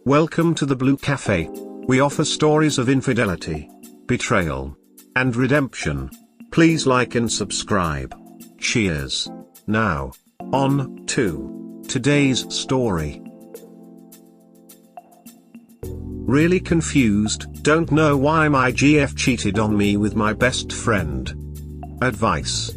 Welcome to the Blue Cafe. We offer stories of infidelity, betrayal, and redemption. Please like and subscribe. Cheers. Now, on to today's story. Really confused, don't know why my GF cheated on me with my best friend. Advice.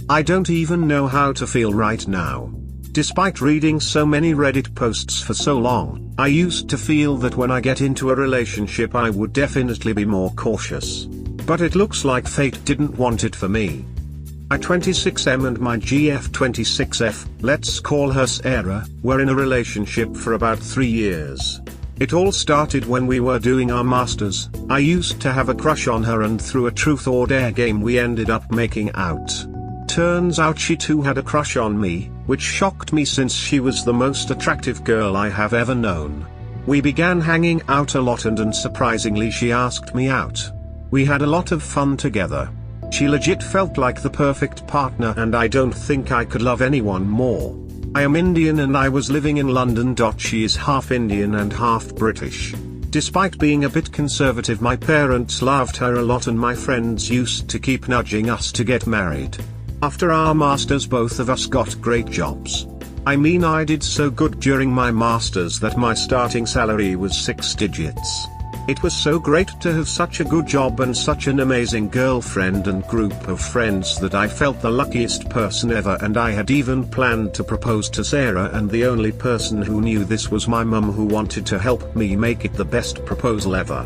I don't even know how to feel right now. Despite reading so many Reddit posts for so long, I used to feel that when I get into a relationship I would definitely be more cautious. But it looks like fate didn't want it for me. I 26M and my GF 26F, let's call her Sarah, were in a relationship for about 3 years. It all started when we were doing our masters. I used to have a crush on her and through a truth or dare game we ended up making out. Turns out she too had a crush on me, which shocked me since she was the most attractive girl I have ever known. We began hanging out a lot and unsurprisingly she asked me out. We had a lot of fun together. She legit felt like the perfect partner and I don't think I could love anyone more. I am Indian and I was living in London. She is half Indian and half British. Despite being a bit conservative, my parents loved her a lot and my friends used to keep nudging us to get married. After our masters both of us got great jobs. I mean, I did so good during my masters that my starting salary was 6 digits. It was so great to have such a good job and such an amazing girlfriend and group of friends that I felt the luckiest person ever, and I had even planned to propose to Sarah, and the only person who knew this was my mum, who wanted to help me make it the best proposal ever.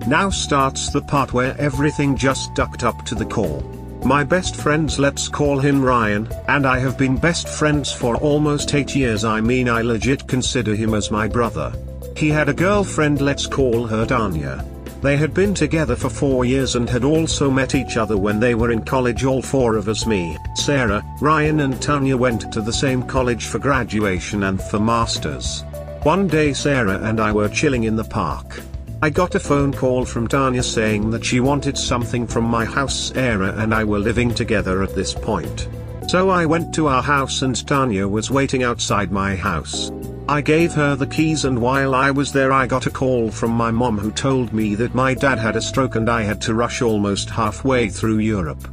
Now starts the part where everything just ducked up to the core. My best friends, let's call him Ryan, and I have been best friends for almost 8 years. I mean, I legit consider him as my brother. He had a girlfriend, let's call her Tanya. They had been together for 4 years and had also met each other when they were in college. All 4 of us, me, Sarah, Ryan and Tanya, went to the same college for graduation and for masters. One day Sarah and I were chilling in the park. I got a phone call from Tanya saying that she wanted something from my house. Sarah and I were living together at this point. So I went to our house and Tanya was waiting outside my house. I gave her the keys, and while I was there I got a call from my mom who told me that my dad had a stroke and I had to rush almost halfway through Europe.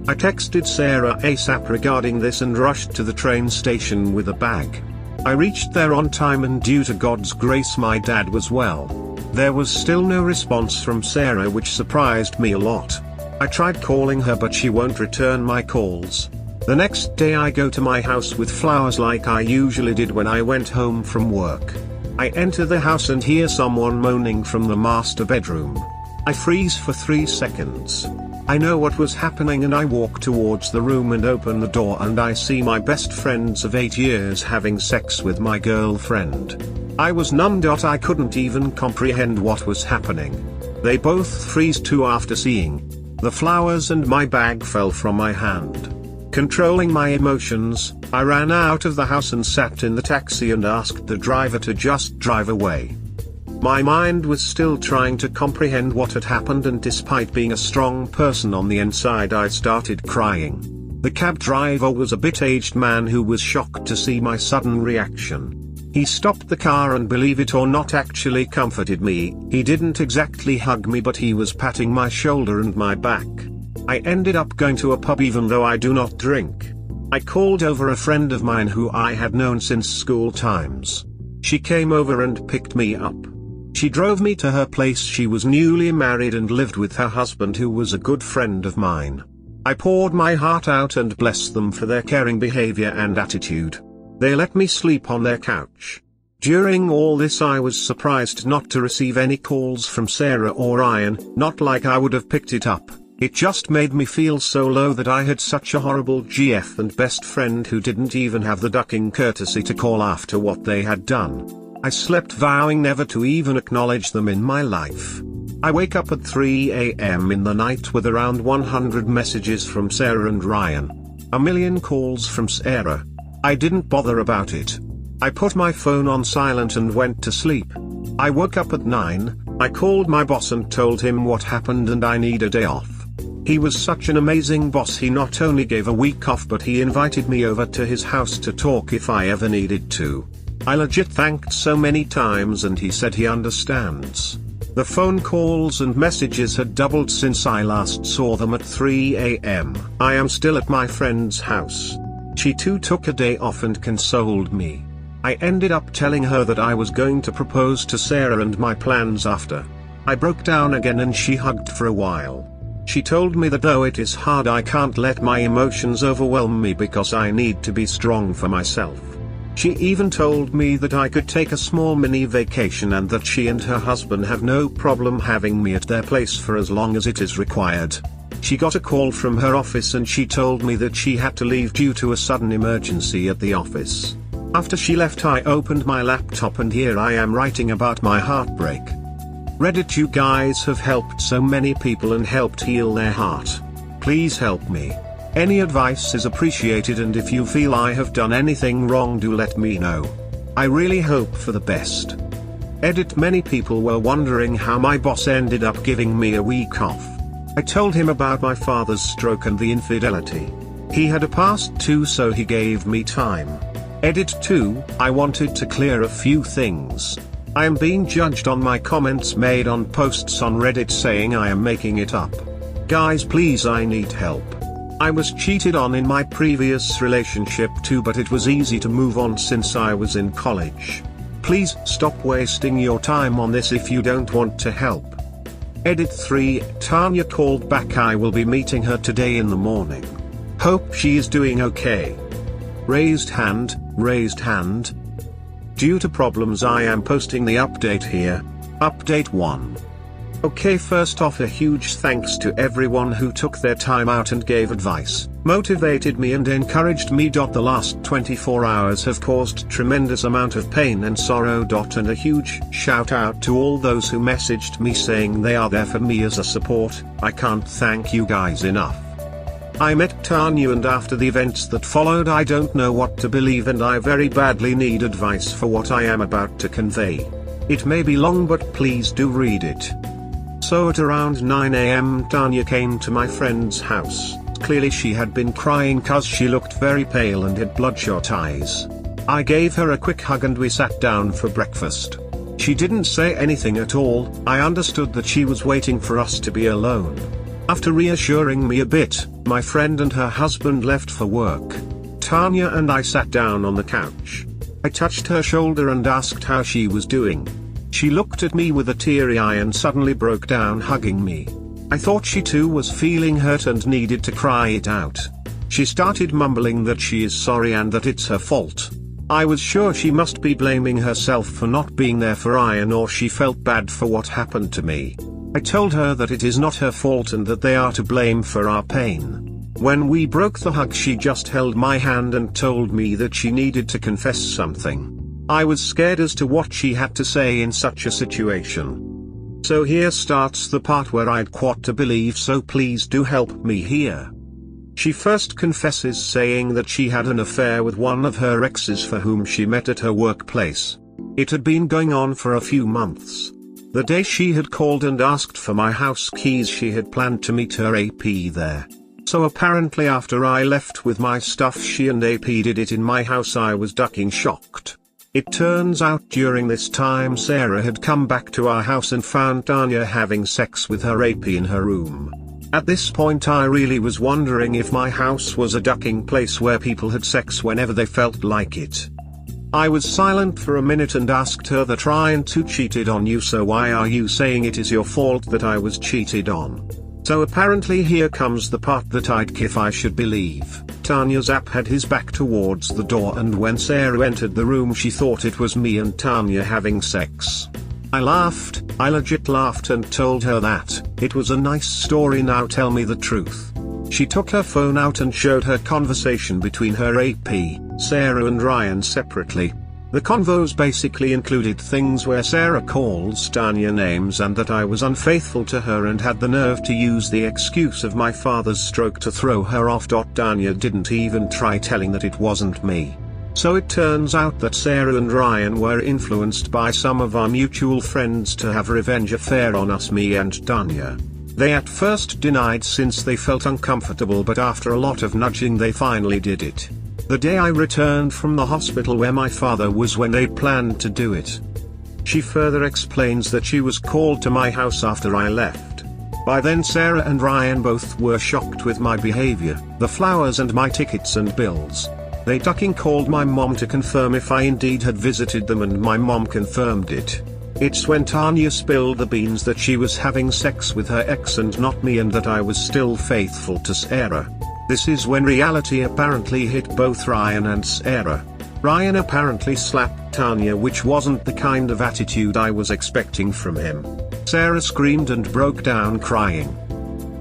I texted Sarah ASAP regarding this and rushed to the train station with a bag. I reached there on time and due to God's grace my dad was well. There was still no response from Sarah, which surprised me a lot. I tried calling her but she won't return my calls. The next day I go to my house with flowers like I usually did when I went home from work. I enter the house and hear someone moaning from the master bedroom. I freeze for 3 seconds. I know what was happening and I walk towards the room and open the door and I see my best friends of 8 years having sex with my girlfriend. I was numbed. I couldn't even comprehend what was happening. They both freeze too after seeing the flowers and my bag fell from my hand. Controlling my emotions, I ran out of the house and sat in the taxi and asked the driver to just drive away. My mind was still trying to comprehend what had happened, and despite being a strong person on the inside I started crying. The cab driver was a bit-aged man who was shocked to see my sudden reaction. He stopped the car and, believe it or not, actually comforted me. He didn't exactly hug me but he was patting my shoulder and my back. I ended up going to a pub even though I do not drink. I called over a friend of mine who I had known since school times. She came over and picked me up. She drove me to her place. She was newly married and lived with her husband, who was a good friend of mine. I poured my heart out and blessed them for their caring behavior and attitude. They let me sleep on their couch. During all this I was surprised not to receive any calls from Sarah or Ryan, not like I would have picked it up. It just made me feel so low that I had such a horrible GF and best friend who didn't even have the ducking courtesy to call after what they had done. I slept vowing never to even acknowledge them in my life. I wake up at 3 a.m. in the night with around 100 messages from Sarah and Ryan. A million calls from Sarah. I didn't bother about it. I put my phone on silent and went to sleep. I woke up at 9, I called my boss and told him what happened and I need a day off. He was such an amazing boss. He not only gave a week off but he invited me over to his house to talk if I ever needed to. I legit thanked so many times and he said he understands. The phone calls and messages had doubled since I last saw them at 3 a.m. I am still at my friend's house. She too took a day off and consoled me. I ended up telling her that I was going to propose to Sarah and my plans after. I broke down again and she hugged for a while. She told me that though it is hard, I can't let my emotions overwhelm me because I need to be strong for myself. She even told me that I could take a small mini vacation and that she and her husband have no problem having me at their place for as long as it is required. She got a call from her office and she told me that she had to leave due to a sudden emergency at the office. After she left, I opened my laptop and here I am writing about my heartbreak. Reddit, you guys have helped so many people and helped heal their heart. Please help me. Any advice is appreciated, and if you feel I have done anything wrong, do let me know. I really hope for the best. Edit, many people were wondering how my boss ended up giving me a week off. I told him about my father's stroke and the infidelity. He had a past too, so he gave me time. Edit 2, I wanted to clear a few things. I am being judged on my comments made on posts on Reddit saying I am making it up. Guys, please, I need help. I was cheated on in my previous relationship too, but it was easy to move on since I was in college. Please stop wasting your time on this if you don't want to help. Edit 3, Tanya called back. I will be meeting her today in the morning. Hope she is doing okay. Raised hand, raised hand. Due to problems I am posting the update here. Update 1. Okay, first off, a huge thanks to everyone who took their time out and gave advice, motivated me and encouraged me. The last 24 hours have caused tremendous amount of pain and sorrow. And a huge shout out to all those who messaged me saying they are there for me as a support. I can't thank you guys enough. I met Tanya and after the events that followed, I don't know what to believe and I very badly need advice for what I am about to convey. It may be long, but please do read it. So at around 9 a.m. Tanya came to my friend's house. Clearly she had been crying cause she looked very pale and had bloodshot eyes. I gave her a quick hug and we sat down for breakfast. She didn't say anything at all. I understood that she was waiting for us to be alone. After reassuring me a bit, my friend and her husband left for work. Tanya and I sat down on the couch. I touched her shoulder and asked how she was doing. She looked at me with a teary eye and suddenly broke down, hugging me. I thought she too was feeling hurt and needed to cry it out. She started mumbling that she is sorry and that it's her fault. I was sure she must be blaming herself for not being there for Ian, or she felt bad for what happened to me. I told her that it is not her fault and that they are to blame for our pain. When we broke the hug, she just held my hand and told me that she needed to confess something. I was scared as to what she had to say in such a situation. So here starts the part where I'd quite to believe, so please do help me here. She first confesses saying that she had an affair with one of her exes for whom she met at her workplace. It had been going on for a few months. The day she had called and asked for my house keys, she had planned to meet her AP there. So apparently after I left with my stuff, she and AP did it in my house. I was ducking shocked. It turns out during this time Sarah had come back to our house and found Tanya having sex with her AP in her room. At this point I really was wondering if my house was a ducking place where people had sex whenever they felt like it. I was silent for a minute and asked her that Ryan too cheated on you, so why are you saying it is your fault that I was cheated on? So apparently here comes the part that I'd if I should believe. Tanya's app had his back towards the door, and when Sarah entered the room she thought it was me and Tanya having sex. I laughed, I legit laughed, and told her that it was a nice story, now tell me the truth. She took her phone out and showed her conversation between her AP, Sarah and Ryan separately. The convos basically included things where Sarah calls Tanya names and that I was unfaithful to her and had the nerve to use the excuse of my father's stroke to throw her off. Tanya didn't even try telling that it wasn't me. So it turns out that Sarah and Ryan were influenced by some of our mutual friends to have revenge affair on us, me and Tanya. They at first denied since they felt uncomfortable, but after a lot of nudging they finally did it. The day I returned from the hospital where my father was when they planned to do it. She further explains that she was called to my house after I left. By then Sarah and Ryan both were shocked with my behavior, the flowers and my tickets and bills. They ducking called my mom to confirm if I indeed had visited them, and my mom confirmed it. It's when Tanya spilled the beans that she was having sex with her ex and not me, and that I was still faithful to Sarah. This is when reality apparently hit both Ryan and Sarah. Ryan apparently slapped Tanya, which wasn't the kind of attitude I was expecting from him. Sarah screamed and broke down crying.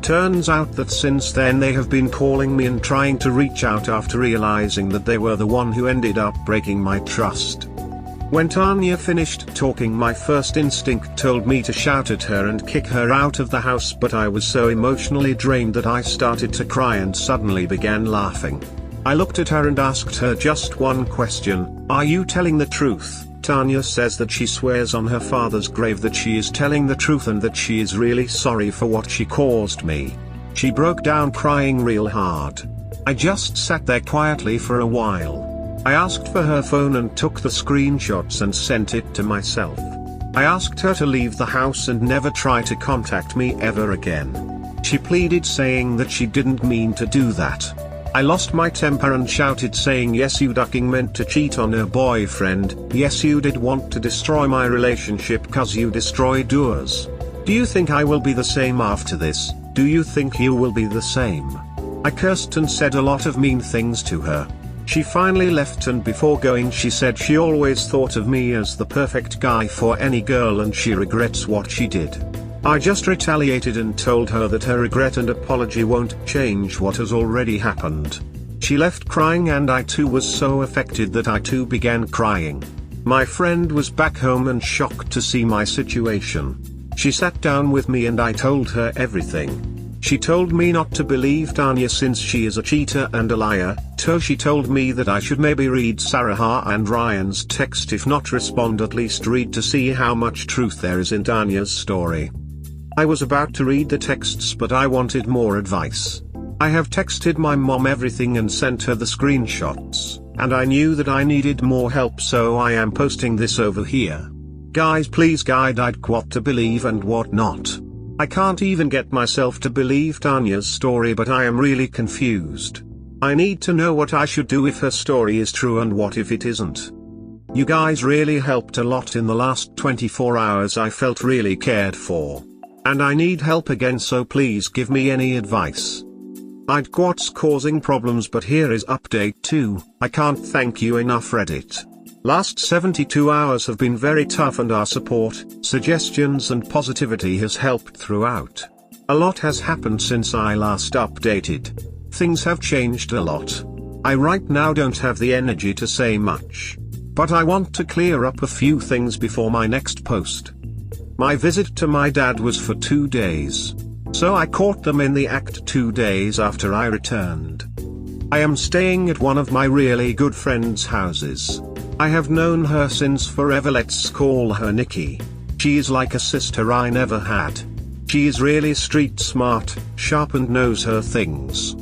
Turns out that since then they have been calling me and trying to reach out after realizing that they were the one who ended up breaking my trust. When Tanya finished talking, my first instinct told me to shout at her and kick her out of the house, but I was so emotionally drained that I started to cry and suddenly began laughing. I looked at her and asked her just one question: "Are you telling the truth?" Tanya says that she swears on her father's grave that she is telling the truth and that she is really sorry for what she caused me. She broke down crying real hard. I just sat there quietly for a while. I asked for her phone and took the screenshots and sent it to myself. I asked her to leave the house and never try to contact me ever again. She pleaded, saying that she didn't mean to do that. I lost my temper and shouted, saying, "Yes, you ducking meant to cheat on her boyfriend. Yes, you did want to destroy my relationship 'cause you destroyed yours. Do you think I will be the same after this? Do you think you will be the same?" I cursed and said a lot of mean things to her. She finally left, and before going she said she always thought of me as the perfect guy for any girl and she regrets what she did. I just retaliated and told her that her regret and apology won't change what has already happened. She left crying, and I too was so affected that I too began crying. My friend was back home and shocked to see my situation. She sat down with me and I told her everything. She told me not to believe Tanya since she is a cheater and a liar. She told me that I should maybe read Sarah and Ryan's text, if not respond, at least read to see how much truth there is in Tanya's story. I was about to read the texts, but I wanted more advice. I have texted my mom everything and sent her the screenshots, and I knew that I needed more help, so I am posting this over here. Guys, please guide what to believe and what not. I can't even get myself to believe Tanya's story, but I am really confused. I need to know what I should do if her story is true and what if it isn't. You guys really helped a lot in the last 24 hours. I felt really cared for. And I need help again, so please give me any advice. What's causing problems, but here is update 2. I can't thank you enough, Reddit. Last 72 hours have been very tough, and our support, suggestions and positivity has helped throughout. A lot has happened since I last updated. Things have changed a lot. I right now don't have the energy to say much. But I want to clear up a few things before my next post. My visit to my dad was for 2 days. So I caught them in the act 2 days after I returned. I am staying at one of my really good friends' houses. I have known her since forever, let's call her Nikki. She is like a sister I never had. She is really street smart, sharp and knows her things.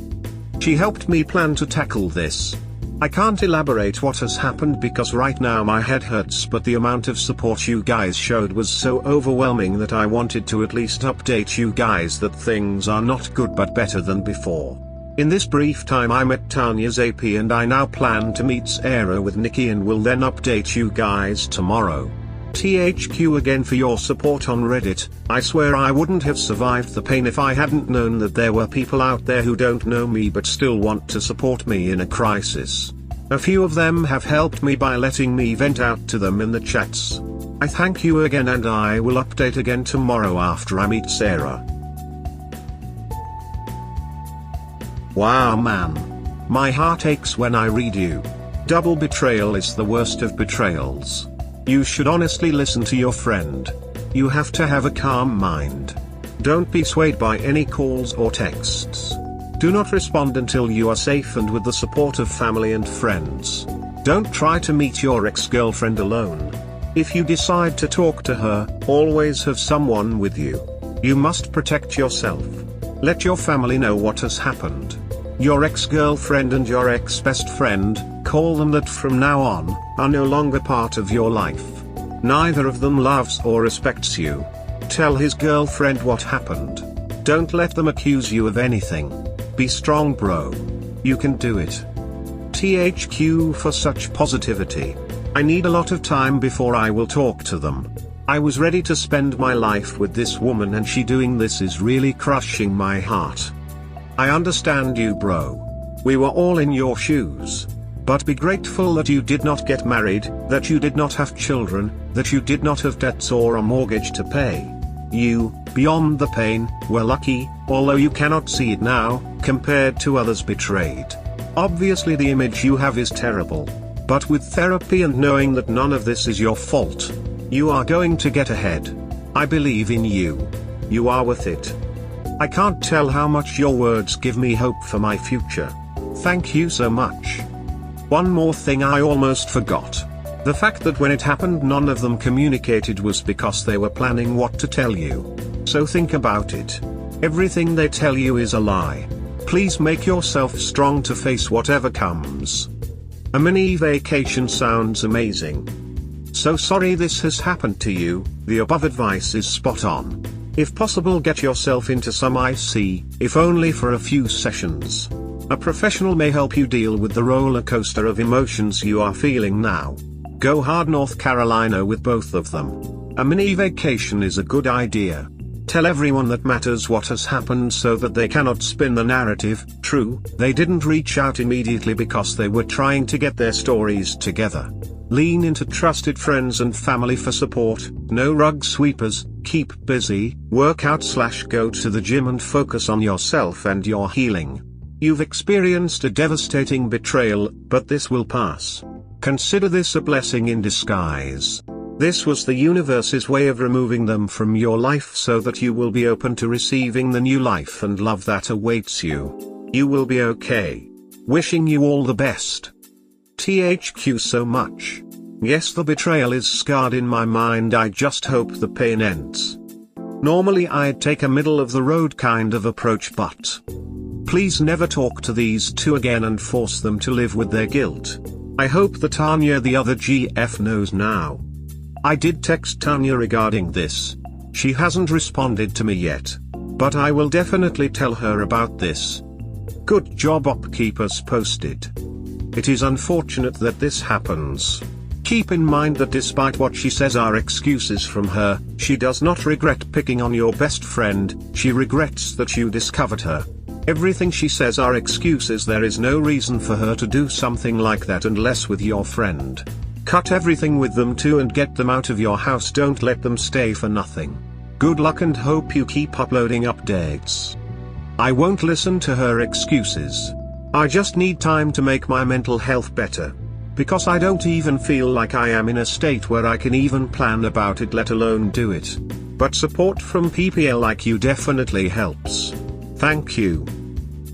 She helped me plan to tackle this. I can't elaborate what has happened because right now my head hurts, but the amount of support you guys showed was so overwhelming that I wanted to at least update you guys that things are not good but better than before. In this brief time I met Tanya's AP, and I now plan to meet Sarah with Nikki and will then update you guys tomorrow. THQ again for your support on Reddit. I swear I wouldn't have survived the pain if I hadn't known that there were people out there who don't know me but still want to support me in a crisis. A few of them have helped me by letting me vent out to them in the chats. I thank you again, and I will update again tomorrow after I meet Sarah. Wow man. My heart aches when I read you. Double betrayal is the worst of betrayals. You should honestly listen to your friend. You have to have a calm mind. Don't be swayed by any calls or texts. Do not respond until you are safe and with the support of family and friends. Don't try to meet your ex-girlfriend alone. If you decide to talk to her, always have someone with you. You must protect yourself. Let your family know what has happened. Your ex-girlfriend and your ex-best friend, call them that from now on, are no longer part of your life. Neither of them loves or respects you. Tell his girlfriend what happened. Don't let them accuse you of anything. Be strong, bro. You can do it. THQ for such positivity. I need a lot of time before I will talk to them. I was ready to spend my life with this woman, and she doing this is really crushing my heart. I understand you, bro. We were all in your shoes. But be grateful that you did not get married, that you did not have children, that you did not have debts or a mortgage to pay. You, beyond the pain, were lucky, although you cannot see it now, compared to others betrayed. Obviously the image you have is terrible. But with therapy and knowing that none of this is your fault, you are going to get ahead. I believe in you. You are worth it. I can't tell how much your words give me hope for my future. Thank you so much. One more thing I almost forgot. The fact that when it happened none of them communicated was because they were planning what to tell you. So think about it. Everything they tell you is a lie. Please make yourself strong to face whatever comes. A mini vacation sounds amazing. So sorry this has happened to you. The above advice is spot on. If possible, get yourself into some IC, if only for a few sessions. A professional may help you deal with the roller coaster of emotions you are feeling now. Go hard North Carolina with both of them. A mini vacation is a good idea. Tell everyone that matters what has happened so that they cannot spin the narrative. True, they didn't reach out immediately because they were trying to get their stories together. Lean into trusted friends and family for support. No rug sweepers. Keep busy, work out/go to the gym and focus on yourself and your healing. You've experienced a devastating betrayal, but this will pass. Consider this a blessing in disguise. This was the universe's way of removing them from your life so that you will be open to receiving the new life and love that awaits you. You will be okay. Wishing you all the best. THQ so much. Yes, the betrayal is scarred in my mind. I just hope the pain ends. Normally I'd take a middle of the road kind of approach, but please never talk to these two again and force them to live with their guilt. I hope that Tanya, the other GF, knows now. I did text Tanya regarding this. She hasn't responded to me yet. But I will definitely tell her about this. Good job op, keep us posted. It is unfortunate that this happens. Keep in mind that despite what she says are excuses from her, she does not regret picking on your best friend, she regrets that you discovered her. Everything she says are excuses. There is no reason for her to do something like that unless with your friend. Cut everything with them too and get them out of your house. Don't let them stay for nothing. Good luck and hope you keep uploading updates. I won't listen to her excuses. I just need time to make my mental health better. Because I don't even feel like I am in a state where I can even plan about it, let alone do it. But support from PPL like you definitely helps. Thank you.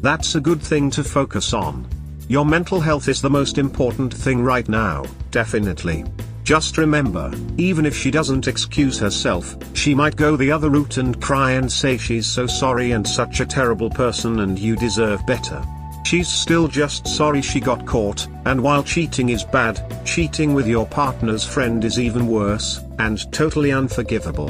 That's a good thing to focus on. Your mental health is the most important thing right now, definitely. Just remember, even if she doesn't excuse herself, she might go the other route and cry and say she's so sorry and such a terrible person and you deserve better. She's still just sorry she got caught, and while cheating is bad, cheating with your partner's friend is even worse, and totally unforgivable.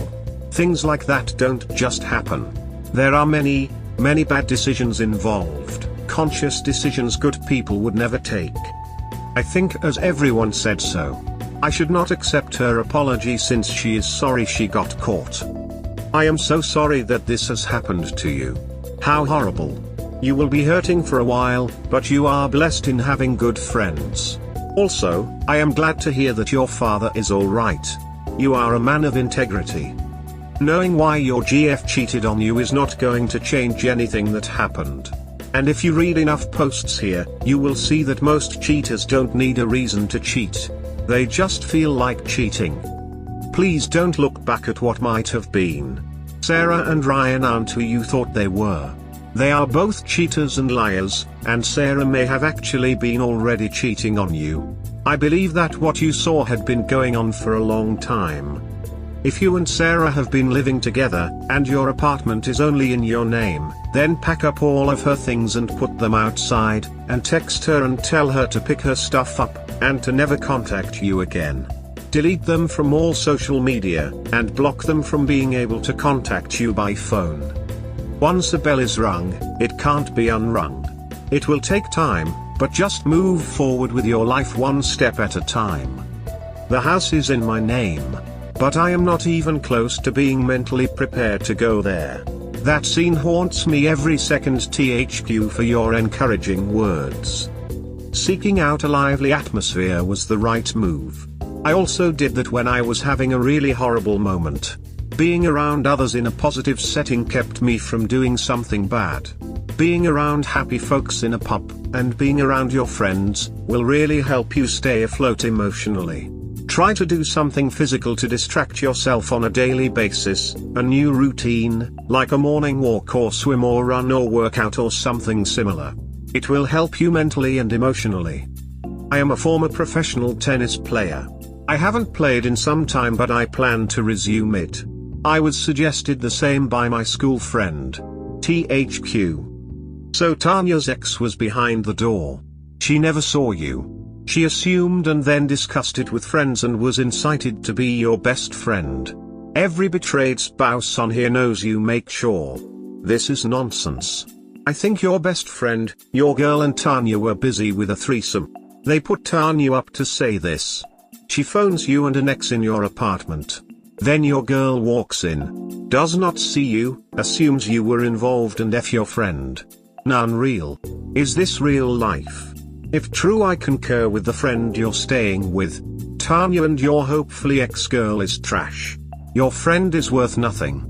Things like that don't just happen. There are many bad decisions involved, conscious decisions good people would never take. I think, as everyone said so, I should not accept her apology since she is sorry she got caught. I am so sorry that this has happened to you. How horrible. You will be hurting for a while, but you are blessed in having good friends. Also, I am glad to hear that your father is alright. You are a man of integrity. Knowing why your GF cheated on you is not going to change anything that happened. And if you read enough posts here, you will see that most cheaters don't need a reason to cheat. They just feel like cheating. Please don't look back at what might have been. Sarah and Ryan aren't who you thought they were. They are both cheaters and liars, and Sarah may have actually been already cheating on you. I believe that what you saw had been going on for a long time. If you and Sarah have been living together, and your apartment is only in your name, then pack up all of her things and put them outside, and text her and tell her to pick her stuff up, and to never contact you again. Delete them from all social media, and block them from being able to contact you by phone. Once a bell is rung, it can't be unrung. It will take time, but just move forward with your life one step at a time. The house is in my name. But I am not even close to being mentally prepared to go there. That scene haunts me every second. THQ for your encouraging words. Seeking out a lively atmosphere was the right move. I also did that when I was having a really horrible moment. Being around others in a positive setting kept me from doing something bad. Being around happy folks in a pub, and being around your friends, will really help you stay afloat emotionally. Try to do something physical to distract yourself on a daily basis, a new routine, like a morning walk or swim or run or workout or something similar. It will help you mentally and emotionally. I am a former professional tennis player. I haven't played in some time, but I plan to resume it. I was suggested the same by my school friend. THQ. So Tanya's ex was behind the door. She never saw you. She assumed and then discussed it with friends and was incited to be your best friend. Every betrayed spouse on here knows you make sure. This is nonsense. I think your best friend, your girl and Tanya were busy with a threesome. They put Tanya up to say this. She phones you and an ex in your apartment. Then your girl walks in, does not see you, assumes you were involved and F your friend. None real. Is this real life? If true, I concur with the friend you're staying with. Tanya and your hopefully ex-girl is trash. Your friend is worth nothing.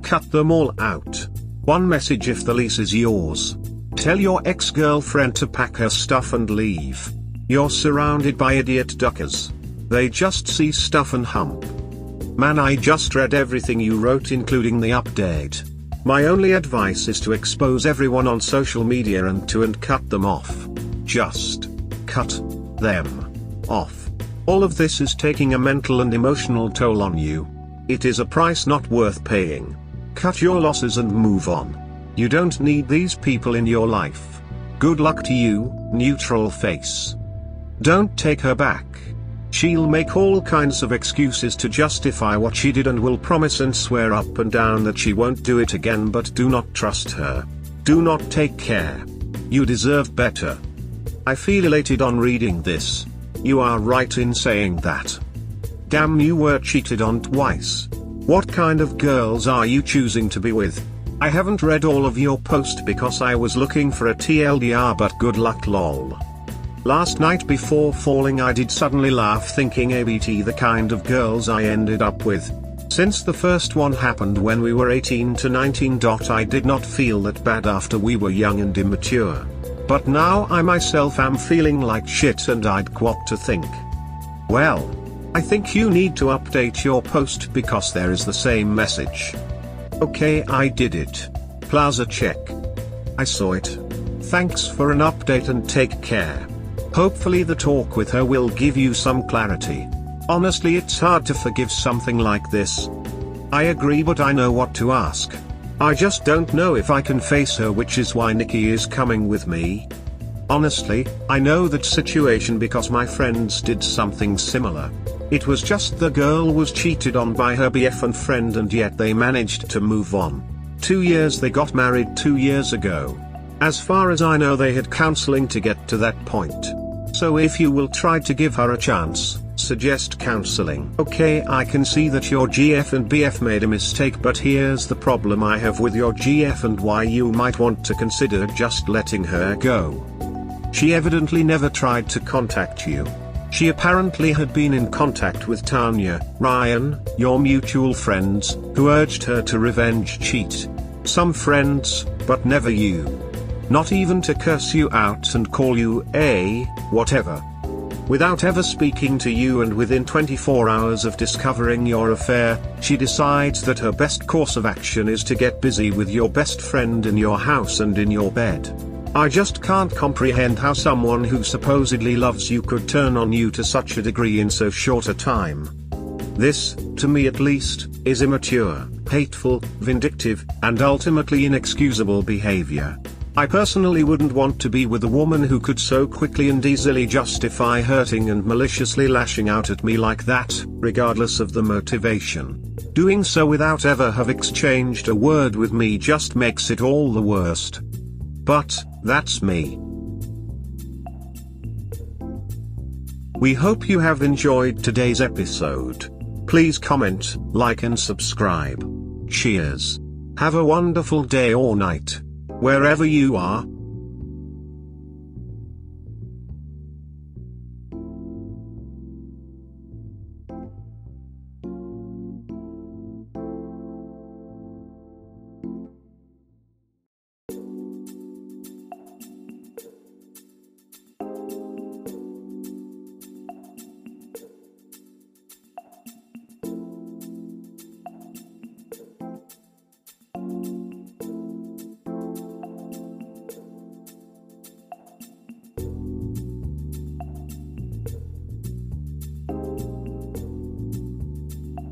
Cut them all out. One message if the lease is yours. Tell your ex-girlfriend to pack her stuff and leave. You're surrounded by idiot duckers. They just see stuff and hump. Man, I just read everything you wrote, including the update. My only advice is to expose everyone on social media and cut them off. Just cut them off. All of this is taking a mental and emotional toll on you. It is a price not worth paying. Cut your losses and move on. You don't need these people in your life. Good luck to you, neutral face. Don't take her back. She'll make all kinds of excuses to justify what she did and will promise and swear up and down that she won't do it again, but do not trust her. Do not take care. You deserve better. I feel elated on reading this. You are right in saying that. Damn, you were cheated on twice. What kind of girls are you choosing to be with? I haven't read all of your post because I was looking for a TLDR, but good luck lol. Last night before falling I did suddenly laugh thinking ABT the kind of girls I ended up with. Since the first one happened when we were 18 to 19. I did not feel that bad after we were young and immature. But now I myself am feeling like shit and I'd what to think. Well, I think you need to update your post because there is the same message. Okay, I did it. Plaza check. I saw it. Thanks for an update and take care. Hopefully the talk with her will give you some clarity. Honestly, it's hard to forgive something like this. I agree, but I know what to ask. I just don't know if I can face her, which is why Nikki is coming with me. Honestly, I know that situation because my friends did something similar. It was just the girl was cheated on by her BF and friend, and yet they managed to move on. 2 years, they got married 2 years ago. As far as I know, they had counseling to get to that point. So if you will try to give her a chance, suggest counseling. Okay, I can see that your GF and BF made a mistake, but here's the problem I have with your GF and why you might want to consider just letting her go. She evidently never tried to contact you. She apparently had been in contact with Tanya, Ryan, your mutual friends, who urged her to revenge cheat. Some friends, but never you. Not even to curse you out and call you a whatever. Without ever speaking to you, and within 24 hours of discovering your affair, she decides that her best course of action is to get busy with your best friend in your house and in your bed. I just can't comprehend how someone who supposedly loves you could turn on you to such a degree in so short a time. This, to me at least, is immature, hateful, vindictive, and ultimately inexcusable behavior. I personally wouldn't want to be with a woman who could so quickly and easily justify hurting and maliciously lashing out at me like that, regardless of the motivation. Doing so without ever have exchanged a word with me just makes it all the worst. But, that's me. We hope you have enjoyed today's episode. Please comment, like and subscribe. Cheers. Have a wonderful day or night, wherever you are.